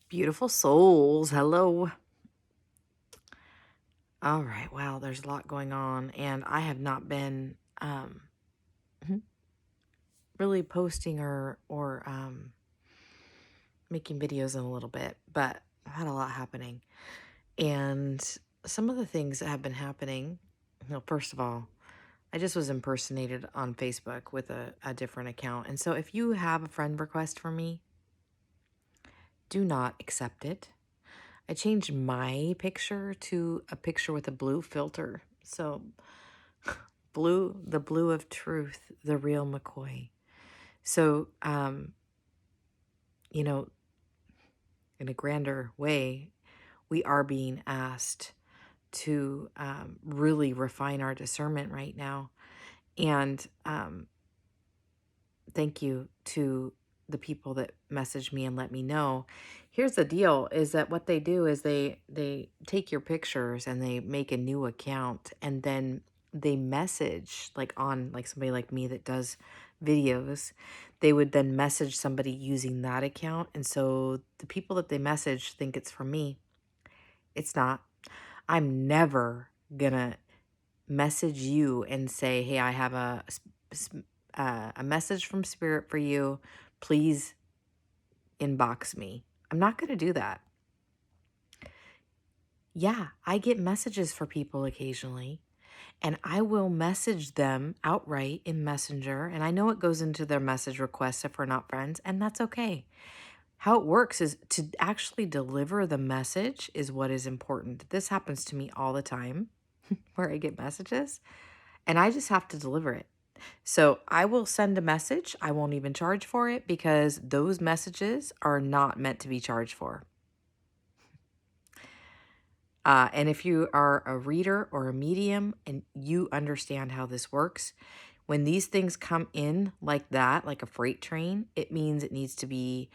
Beautiful souls. Hello. All right. Wow, there's a lot going on, and I have not been really posting or making videos in a little bit, but I've had a lot happening. And some of the things that have been happening, first of all, I just was impersonated on Facebook with a different account. And so if you have a friend request from me, do not accept it. I changed my picture to a picture with a blue filter. So blue, the blue of truth, the real McCoy. So, you know, in a grander way, we are being asked to really refine our discernment right now. And thank you to the people that message me and let me know. Here's the deal is that what they do is they take your pictures and they make a new account, and then they message like on like somebody like me that does videos. They would then message somebody using that account, and so the people that they message think it's from me. It's not. I'm never gonna message you and say, "Hey, I have a message from Spirit for you. Please inbox me." I'm not going to do that. Yeah, I get messages for people occasionally, and I will message them outright in Messenger. And I know it goes into their message requests if we're not friends, and that's okay. How it works is to actually deliver the message is what is important. This happens to me all the time where I get messages and I just have to deliver it. So I will send a message. I won't even charge for it because those messages are not meant to be charged for. And if you are a reader or a medium and you understand how this works, when these things come in like that, like a freight train, it means it needs to be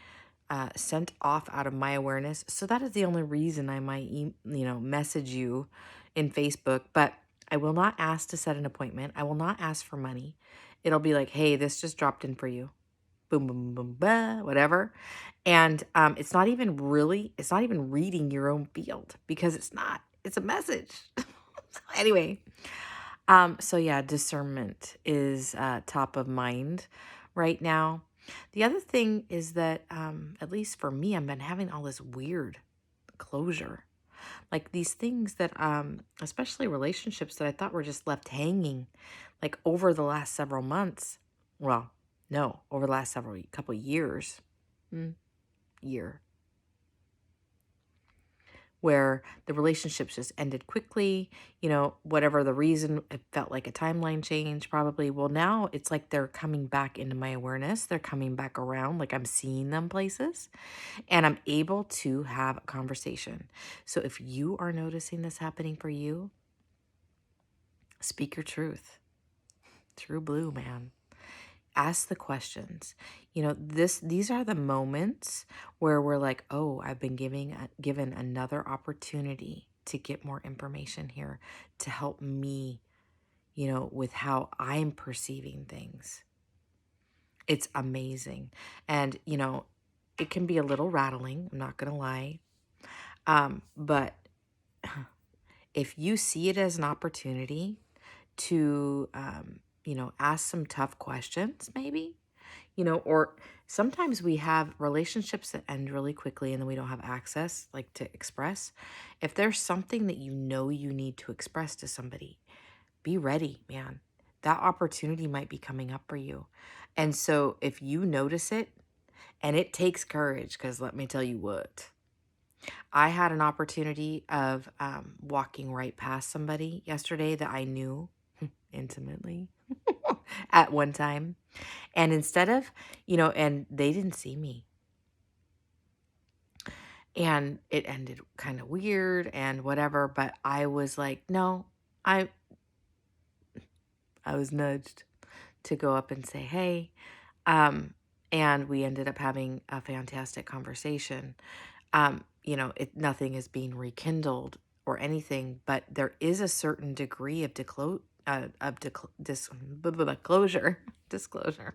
sent off out of my awareness. So that is the only reason I might, message you in Facebook. But I will not ask to set an appointment. I will not ask for money. It'll be like, hey, this just dropped in for you. Boom, boom, boom, bah, whatever. And it's not even reading your own field because it's not. It's a message. So anyway, so yeah, discernment is top of mind right now. The other thing is that, at least for me, I've been having all this weird closure. Like these things that, especially relationships that I thought were just left hanging, like over the last several months. Well, no, over the last couple years. Year. Where the relationships just ended quickly, whatever the reason, it felt like a timeline change probably. Well, now it's like they're coming back into my awareness. They're coming back around, like I'm seeing them places and I'm able to have a conversation. So if you are noticing this happening for you, speak your truth. True blue, man. Ask the questions. These are the moments where we're like, oh, I've been given another opportunity to get more information here to help me, with how I'm perceiving things. It's amazing. And, it can be a little rattling, I'm not gonna lie. But if you see it as an opportunity to ask some tough questions, maybe, or sometimes we have relationships that end really quickly and then we don't have access like to express. If there's something that you need to express to somebody, be ready, man. That opportunity might be coming up for you. And so if you notice it, and it takes courage, because let me tell you what, I had an opportunity of walking right past somebody yesterday that I knew intimately at one time. And instead of, and they didn't see me. And it ended kind of weird and whatever, but I was like, no, I I was nudged to go up and say, hey. And we ended up having a fantastic conversation. Nothing is being rekindled or anything, but there is a certain degree of closure, disclosure,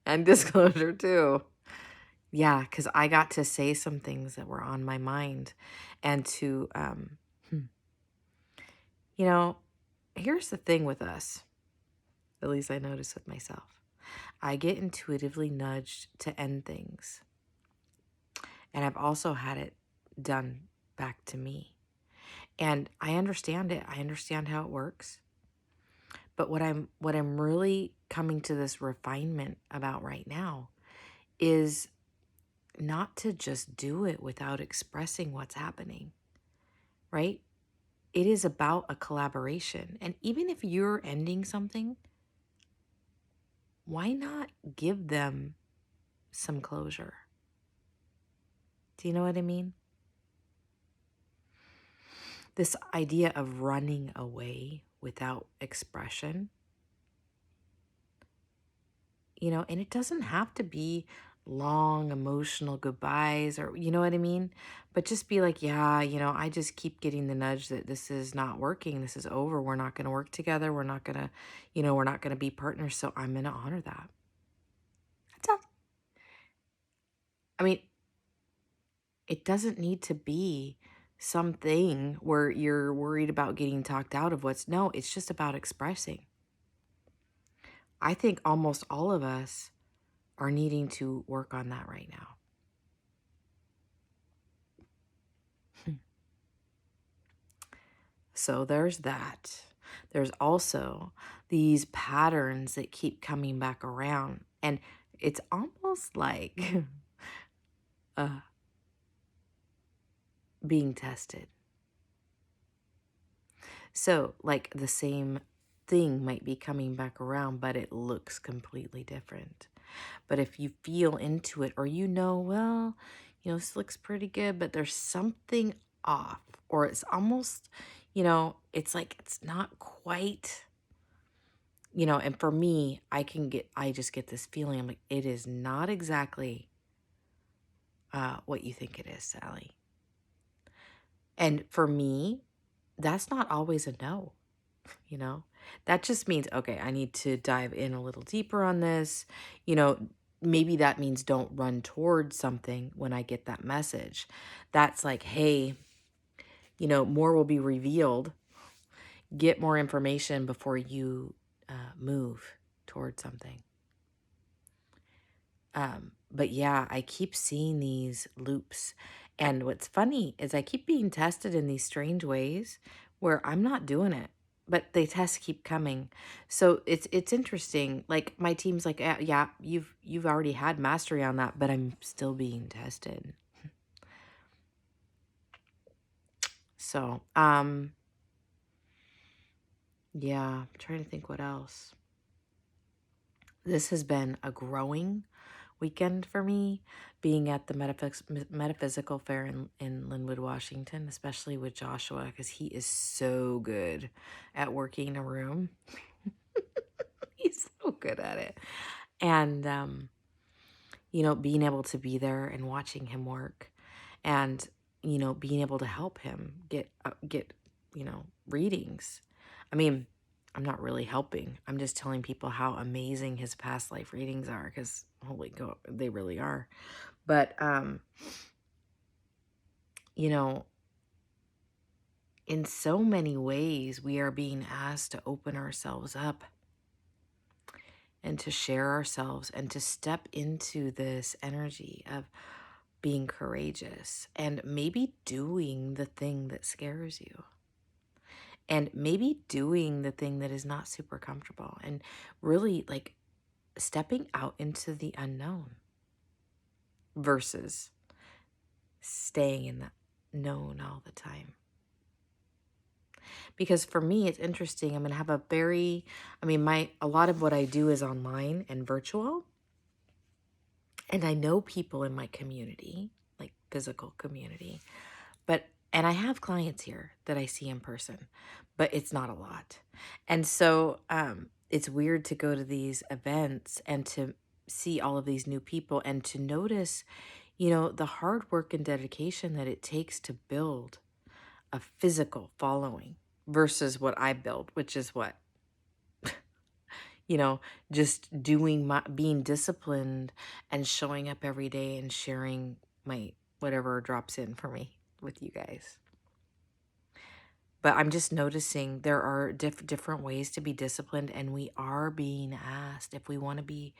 and disclosure too. Yeah, because I got to say some things that were on my mind and to, hmm, you know, here's the thing with us, at least I notice with myself. I get intuitively nudged to end things, and I've also had it done back to me. And I understand it. I understand how it works. But what I'm really coming to this refinement about right now is not to just do it without expressing what's happening, right? It is about a collaboration. And even if you're ending something, why not give them some closure? Do you know what I mean? This idea of running away without expression, and it doesn't have to be long emotional goodbyes, or you know what I mean? But just be like, yeah, I just keep getting the nudge that this is not working. This is over. We're not going to work together. We're not going to, we're not going to be partners. So I'm going to honor that. That's all. I mean, it doesn't need to be something where you're worried about getting talked out of no, it's just about expressing. I think almost all of us are needing to work on that right now. So there's that. There's also these patterns that keep coming back around. And it's almost like uh, being tested. So, like the same thing might be coming back around, but it looks completely different. But if you feel into it, or well, this looks pretty good, but there's something off, or it's almost, it's like it's not quite, and for me, I just get this feeling. I'm like, it is not exactly what you think it is, Sally. And for me, that's not always a no. you know that just means, okay, I need to dive in a little deeper on this. you know Maybe that means don't run towards something when I get that message. That's like, hey, more will be revealed. Get more information before you move towards something. But yeah, I keep seeing these loops. And what's funny is I keep being tested in these strange ways where I'm not doing it, but the tests keep coming. So it's interesting. Like my team's like, yeah, you've already had mastery on that, but I'm still being tested. So, yeah, I'm trying to think what else. This has been a growing weekend for me, being at the metaphysical fair in Linwood, Washington, especially with Joshua, because he is so good at working a room. He's so good at it. And, being able to be there and watching him work, and, being able to help him get, readings. I mean, I'm not really helping. I'm just telling people how amazing his past life readings are, because holy God, they really are. But, you know, in so many ways, we are being asked to open ourselves up and to share ourselves and to step into this energy of being courageous and maybe doing the thing that scares you, and maybe doing the thing that is not super comfortable, and really like stepping out into the unknown versus staying in the known all the time. Because for me, it's interesting. I'm going to have a lot of what I do is online and virtual. And I know people in my community, like physical community, and I have clients here that I see in person, but it's not a lot. And so it's weird to go to these events and to see all of these new people and to notice, the hard work and dedication that it takes to build a physical following versus what I build, which is what, you know, just being disciplined and showing up every day and sharing my whatever drops in for me with you guys. But I'm just noticing there are different ways to be disciplined, and we are being asked if we want to be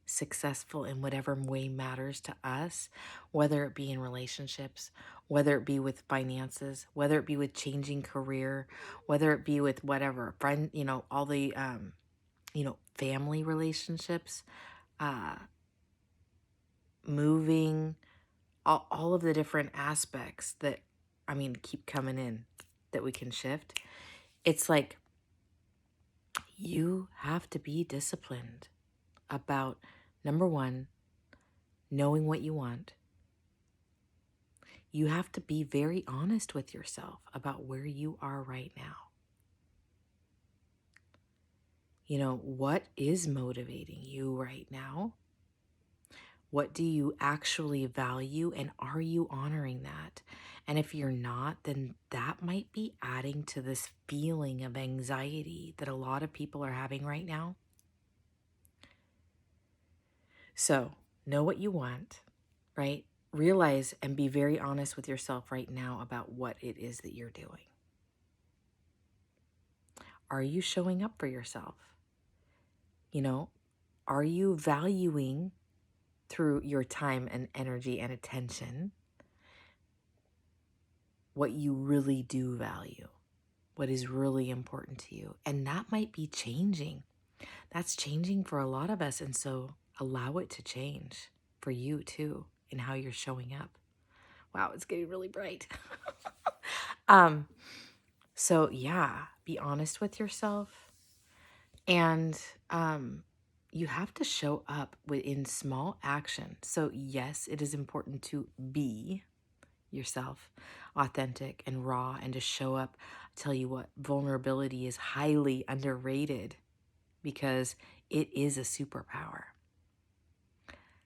successful in whatever way matters to us, whether it be in relationships, whether it be with finances, whether it be with changing career, whether it be with whatever friend, all the family relationships, uh, moving, all of the different aspects that, keep coming in that we can shift. It's like you have to be disciplined about, number one, knowing what you want. You have to be very honest with yourself about where you are right now. What is motivating you right now? What do you actually value, and are you honoring that? And if you're not, then that might be adding to this feeling of anxiety that a lot of people are having right now. So, know what you want, right? Realize and be very honest with yourself right now about what it is that you're doing. Are you showing up for yourself? Are you valuing through your time and energy and attention what you really do value, what is really important to you? And that might be changing. That's changing for a lot of us. And so allow it to change for you too in how you're showing up. Wow, it's getting really bright. So yeah, be honest with yourself. And you have to show up within small action. So yes, it is important to be yourself, authentic and raw, and to show up. I tell you what, vulnerability is highly underrated because it is a superpower.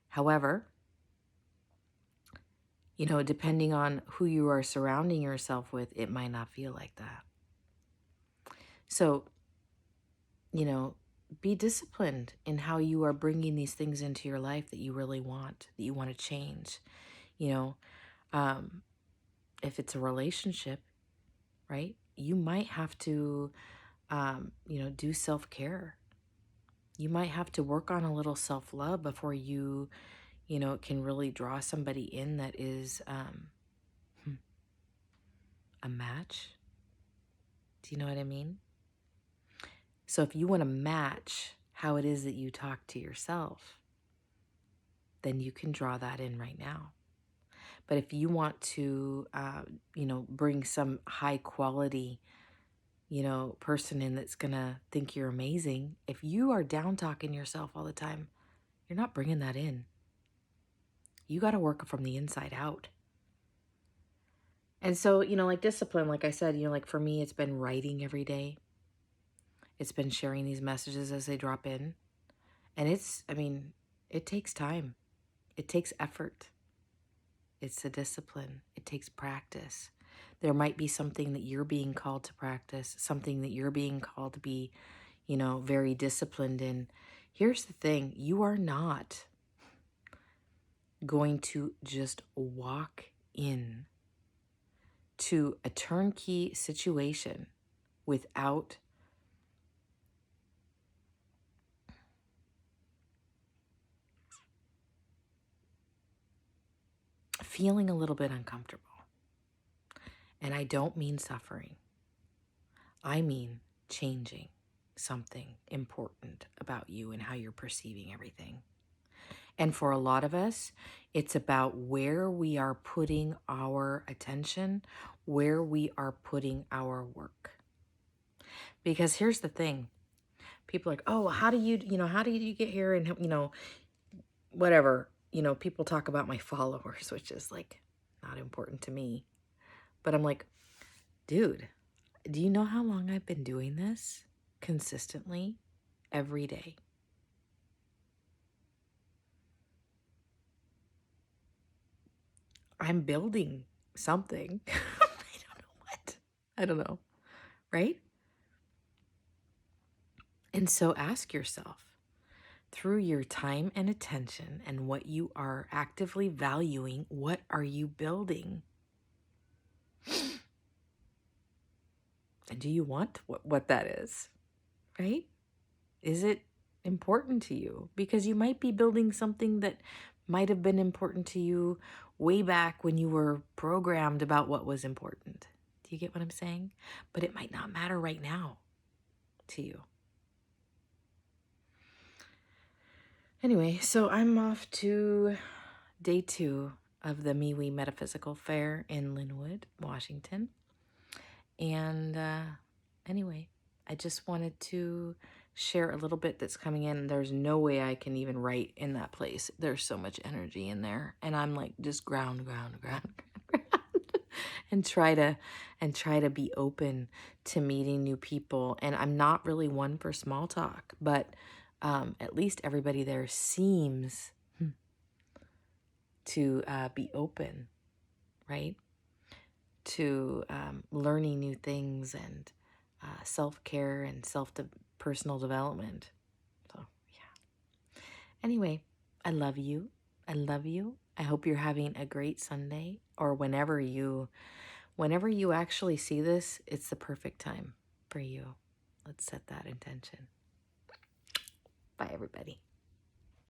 However, depending on who you are surrounding yourself with, it might not feel like that. So, be disciplined in how you are bringing these things into your life that you really want, that you want to change. Um, if it's a relationship, right? You might have to, do self-care. You might have to work on a little self-love before you, can really draw somebody in that is a match. Do you know what I mean? So if you want to match how it is that you talk to yourself, then you can draw that in right now. But if you want to, bring some high quality, person in that's going to think you're amazing, if you are down talking yourself all the time, you're not bringing that in. You got to work from the inside out. And so, like discipline, like I said, like for me, it's been writing every day. It's been sharing these messages as they drop in. And it takes time. It takes effort. It's a discipline. It takes practice. There might be something that you're being called to practice, something that you're being called to be, very disciplined in. Here's the thing. You are not going to just walk in to a turnkey situation without feeling a little bit uncomfortable. And I don't mean suffering. I mean changing something important about you and how you're perceiving everything. And for a lot of us, it's about where we are putting our attention, where we are putting our work. Because here's the thing. People are like, oh, how do you get here? And, whatever, people talk about my followers, which is like not important to me. But I'm like, dude, do you know how long I've been doing this consistently every day? I'm building something. I don't know what. I don't know. Right? And so ask yourself, through your time and attention and what you are actively valuing, what are you building? And do you want what that is, right? Is it important to you? Because you might be building something that might have been important to you way back when you were programmed about what was important. Do you get what I'm saying? But it might not matter right now to you. Anyway, so I'm off to day 2 of the MeWe Metaphysical Fair in Linwood, Washington. And anyway, I just wanted to share a little bit that's coming in. There's no way I can even write in that place. There's so much energy in there. And I'm like just ground, and try to be open to meeting new people. And I'm not really one for small talk, but at least everybody there seems to be open, right? To learning new things and self-care and personal development. So, yeah. Anyway, I love you. I love you. I hope you're having a great Sunday, or whenever you actually see this, it's the perfect time for you. Let's set that intention. Bye, everybody.